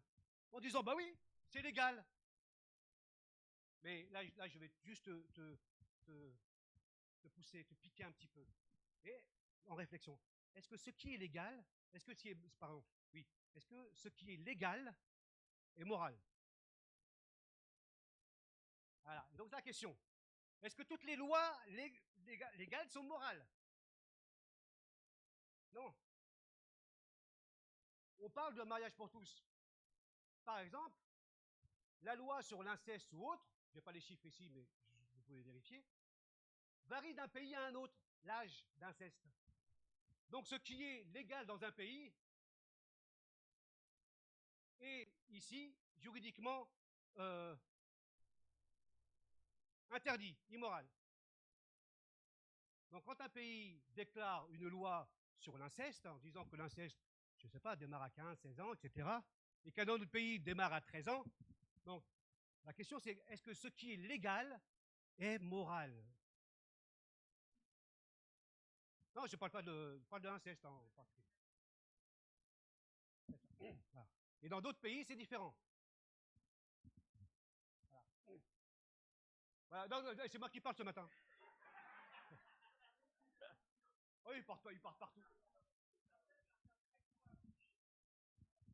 en disant bah oui, c'est légal. Mais là je vais juste te pousser, te piquer un petit peu. Et en réflexion, est-ce que ce qui est légal, est-ce que ce qui est légal est moral? Voilà. Et donc la question, est-ce que toutes les lois légales sont morales? Non. On parle de mariage pour tous. Par exemple, la loi sur l'inceste ou autre, je n'ai pas les chiffres ici, mais vous pouvez vérifier, varie d'un pays à un autre, l'âge d'inceste. Donc ce qui est légal dans un pays est ici juridiquement interdit, immoral. Donc quand un pays déclare une loi sur l'inceste, en disant que l'inceste, je ne sais pas, démarre à 15, 16 ans, etc., et qu'un autre pays démarre à 13 ans, donc la question c'est, est-ce que ce qui est légal est moral? Non, je ne parle pas de l'inceste en particulier. Voilà. Et dans d'autres pays, c'est différent. Voilà. Voilà. C'est moi qui parle ce matin. Oui, ils partent partout.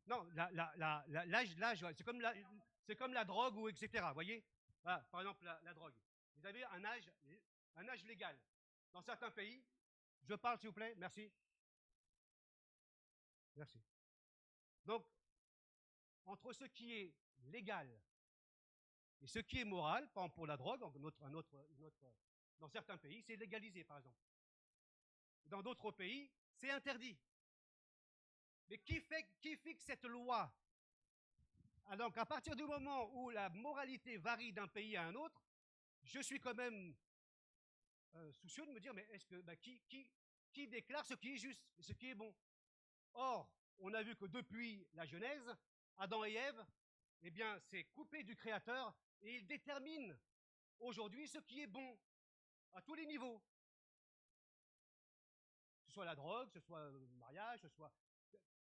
Non, l'âge, c'est comme la drogue ou etc. Vous voyez, voilà, par exemple, la drogue. Vous avez un âge légal. Dans certains pays, je parle s'il vous plaît, merci. Merci. Donc, entre ce qui est légal et ce qui est moral, par exemple pour la drogue, dans certains pays, c'est légalisé, par exemple. Dans d'autres pays, c'est interdit. Mais qui fixe cette loi? Donc, à partir du moment où la moralité varie d'un pays à un autre, je suis quand même soucieux de me dire, mais est-ce que qui déclare ce qui est juste, ce qui est bon? Or, on a vu que depuis la Genèse, Adam et Ève, eh bien, c'est coupé du Créateur et ils déterminent aujourd'hui ce qui est bon à tous les niveaux. Que ce soit la drogue, que ce soit le mariage, que ce soit...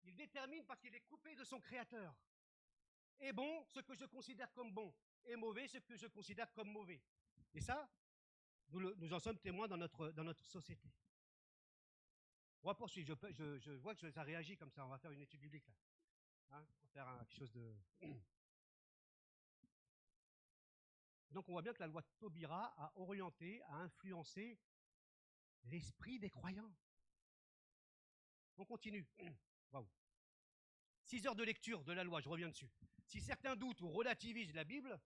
Il détermine parce qu'il est coupé de son Créateur. Et bon, ce que je considère comme bon, et mauvais, ce que je considère comme mauvais. Et ça, nous en sommes témoins dans notre société. On va poursuivre. Je vois que ça réagit comme ça. On va faire une étude biblique là. Hein, on va faire quelque chose de... Donc on voit bien que la loi de Taubira a orienté, a influencé l'esprit des croyants. On continue. Waouh. 6 heures de lecture de la loi, je reviens dessus. Si certains doutent ou relativisent la Bible,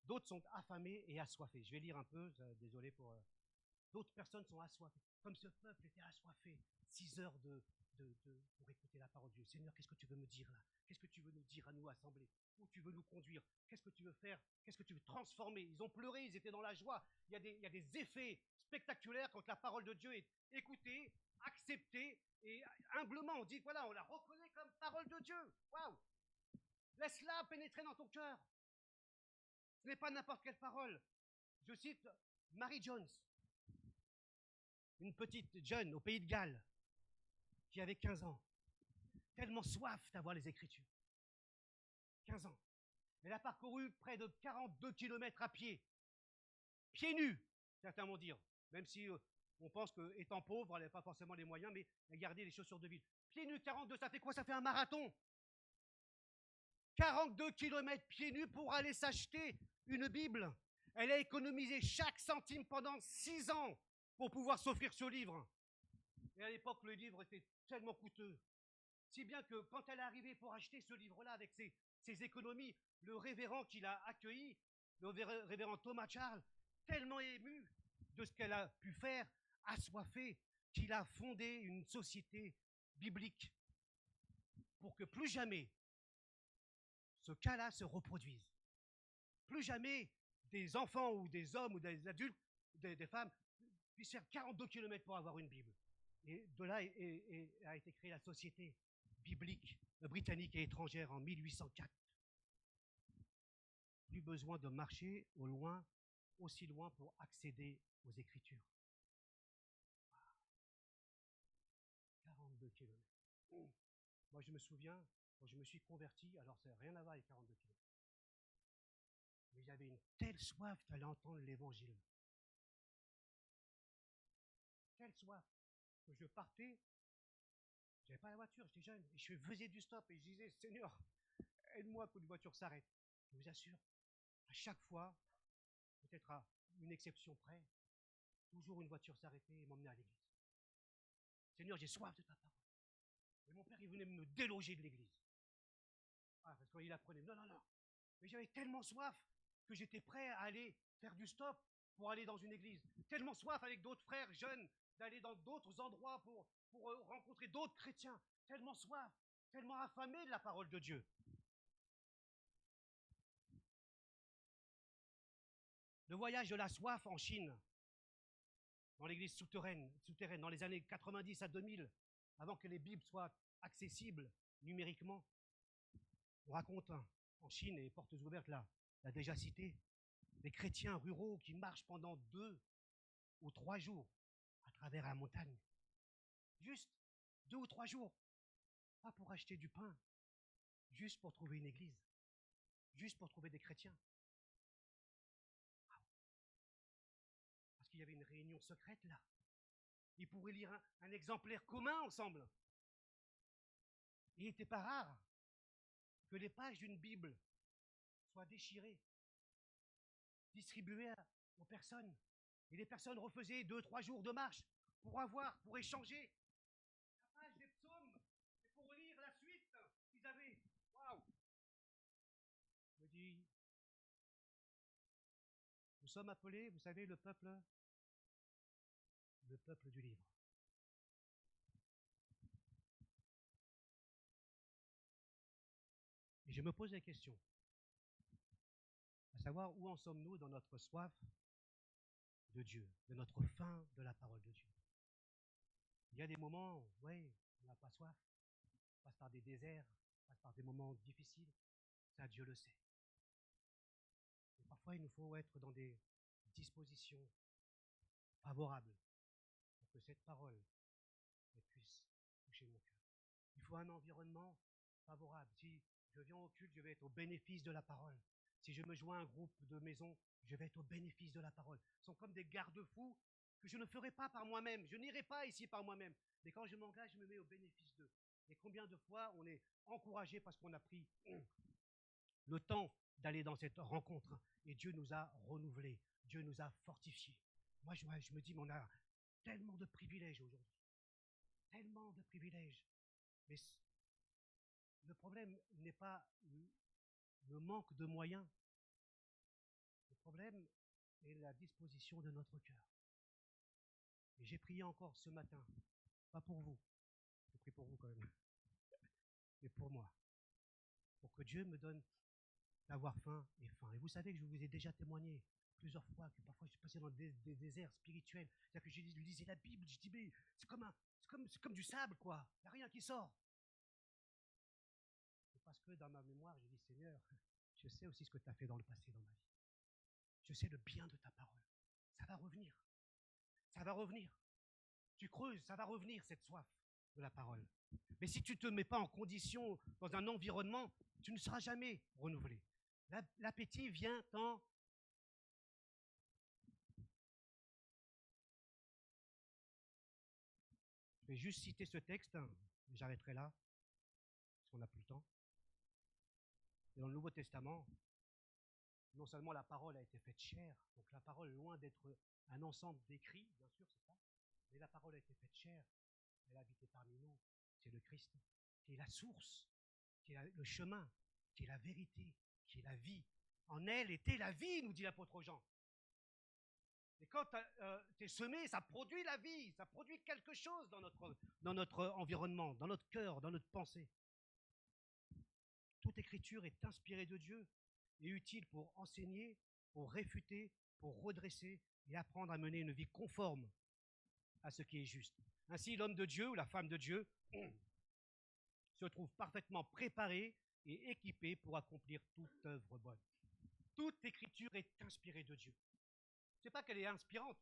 d'autres sont affamés et assoiffés. Je vais lire un peu, désolé pour... D'autres personnes sont assoiffées. Comme ce peuple était assoiffé. 6 heures pour écouter la parole de Dieu. Seigneur, qu'est-ce que tu veux me dire là? Qu'est-ce que tu veux nous dire à nous assemblés? Où tu veux nous conduire? Qu'est-ce que tu veux faire? Qu'est-ce que tu veux transformer? Ils ont pleuré, ils étaient dans la joie. Il y a des effets spectaculaires quand la parole de Dieu est écoutée, acceptée, et humblement on dit, voilà, on la reconnaît comme parole de Dieu. Waouh! Laisse-la pénétrer dans ton cœur. Ce n'est pas n'importe quelle parole. Je cite Mary Jones, une petite jeune au pays de Galles, qui avait 15 ans, tellement soif d'avoir les Écritures. 15 ans. Elle a parcouru près de 42 km à pied, pieds nus, certains vont dire, même si on pense qu'étant pauvre, elle n'avait pas forcément les moyens, mais elle gardait les chaussures de ville. Pieds nus, 42, ça fait quoi? Ça fait un marathon. 42 km pieds nus pour aller s'acheter une Bible. Elle a économisé chaque centime pendant 6 ans pour pouvoir s'offrir ce livre. Et à l'époque, le livre était tellement coûteux. Si bien que quand elle est arrivée pour acheter ce livre-là avec ses économies, le révérend qui l'a accueilli, le révérend Thomas Charles, tellement ému de ce qu'elle a pu faire, assoiffé, qu'il a fondé une société biblique pour que plus jamais ce cas-là se reproduise. Plus jamais des enfants ou des hommes ou des adultes, des femmes, puissent faire 42 km pour avoir une Bible. Et de là a été créée la société biblique, britannique et étrangère en 1804. Plus besoin de marcher aussi loin pour accéder aux Écritures. 42 km. Moi, je me souviens, quand je me suis converti, alors ça n'a rien à voir avec 42 km. Mais j'avais une telle soif d'aller entendre l'Évangile. Telle soif que je partais, j'avais pas la voiture, j'étais jeune, et je faisais du stop et je disais, Seigneur, aide-moi qu'une voiture s'arrête. Je vous assure, à chaque fois, peut-être à une exception près, toujours une voiture s'arrêtait et m'emmenait à l'église. Seigneur, j'ai soif de ta parole. Et mon père, il venait me déloger de l'église. Ah, parce qu'il apprenait. Non, non, non. Mais j'avais tellement soif que j'étais prêt à aller faire du stop pour aller dans une église. Tellement soif avec d'autres frères jeunes d'aller dans d'autres endroits pour rencontrer d'autres chrétiens. Tellement soif, tellement affamé de la parole de Dieu. Le voyage de la soif en Chine, dans l'église souterraine, dans les années 90 à 2000, avant que les Bibles soient accessibles numériquement. On raconte en Chine, et Portes ouvertes l'a déjà cité, des chrétiens ruraux qui marchent pendant 2 ou 3 jours à travers la montagne. Juste 2 ou 3 jours. Pas pour acheter du pain, juste pour trouver une église, juste pour trouver des chrétiens. Parce qu'il y avait une réunion secrète là. Ils pourraient lire un exemplaire commun ensemble. Il n'était pas rare que les pages d'une Bible soient déchirées, distribuées aux personnes. Et les personnes refaisaient 2 ou 3 jours de marche pour échanger la page des psaumes et pour lire la suite qu'ils avaient. Waouh! Je me dis, nous sommes appelés, vous savez, le peuple du livre. Et je me pose la question, à savoir où en sommes-nous dans notre soif de Dieu, de notre faim de la parole de Dieu. Il y a des moments, oui, on n'a pas soif, on passe par des déserts, on passe par des moments difficiles, ça Dieu le sait. Et parfois il nous faut être dans des dispositions favorables pour que cette parole puisse toucher mon cœur. Il faut un environnement favorable. Si je viens au culte, je vais être au bénéfice de la parole. Si je me joins à un groupe de maison, je vais être au bénéfice de la parole. Ce sont comme des garde-fous que je ne ferai pas par moi-même. Je n'irai pas ici par moi-même. Mais quand je m'engage, je me mets au bénéfice d'eux. Et combien de fois on est encouragé parce qu'on a pris le temps d'aller dans cette rencontre. Et Dieu nous a renouvelés. Dieu nous a fortifiés. Moi, je me dis, mais on a tellement de privilèges aujourd'hui. Tellement de privilèges. Mais le problème n'est pas le manque de moyens. Le problème est la disposition de notre cœur. Et j'ai prié encore ce matin, pas pour vous, je prie pour vous quand même, mais pour moi, pour que Dieu me donne d'avoir faim et faim. Et vous savez que je vous ai déjà témoigné plusieurs fois que parfois je suis passé dans des déserts spirituels. C'est-à-dire que je lisais la Bible, je dis mais c'est comme du sable quoi, il n'y a rien qui sort. Et parce que dans ma mémoire, je dis Seigneur, je sais aussi ce que tu as fait dans le passé dans ma vie. Je sais le bien de ta parole. Ça va revenir. Ça va revenir. Tu creuses, ça va revenir cette soif de la parole. Mais si tu ne te mets pas en condition dans un environnement, tu ne seras jamais renouvelé. L'appétit vient en... Je vais juste citer ce texte, j'arrêterai là, parce qu'on n'a plus le temps. Et dans le Nouveau Testament, non seulement la parole a été faite chair, donc la parole, loin d'être un ensemble d'écrits, bien sûr, c'est ça, mais la parole a été faite chair, elle a habité parmi nous, c'est le Christ, qui est la source, qui est le chemin, qui est la vérité, qui est la vie. En elle était la vie, nous dit l'apôtre Jean. Et quand tu es semé, ça produit la vie, ça produit quelque chose dans notre environnement, dans notre cœur, dans notre pensée. Toute écriture est inspirée de Dieu et utile pour enseigner, pour réfuter, pour redresser et apprendre à mener une vie conforme à ce qui est juste. Ainsi, l'homme de Dieu ou la femme de Dieu se trouve parfaitement préparé et équipé pour accomplir toute œuvre bonne. Toute écriture est inspirée de Dieu. Ce n'est pas qu'elle est inspirante.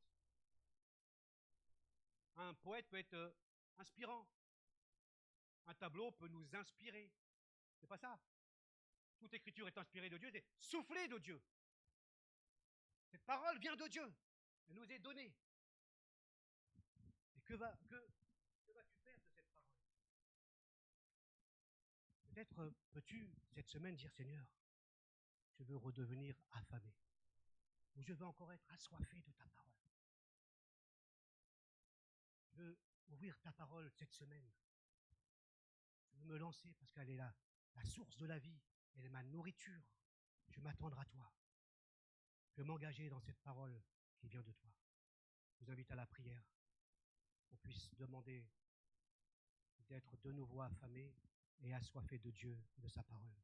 Un poète peut être inspirant. Un tableau peut nous inspirer. C'est pas ça. Toute écriture est inspirée de Dieu, c'est soufflée de Dieu. Cette parole vient de Dieu. Elle nous est donnée. Et que vas-tu faire de cette parole? Peut-être peux-tu cette semaine dire Seigneur, je veux redevenir affamé. Ou je veux encore être assoiffé de ta parole. Je veux ouvrir ta parole cette semaine. Je veux me lancer parce qu'elle est la source de la vie. Elle est ma nourriture. Je vais m'attendre à toi. Je vais m'engager dans cette parole qui vient de toi. Je vous invite à la prière. Qu'on puisse demander d'être de nouveau affamé et assoiffé de Dieu et de sa parole.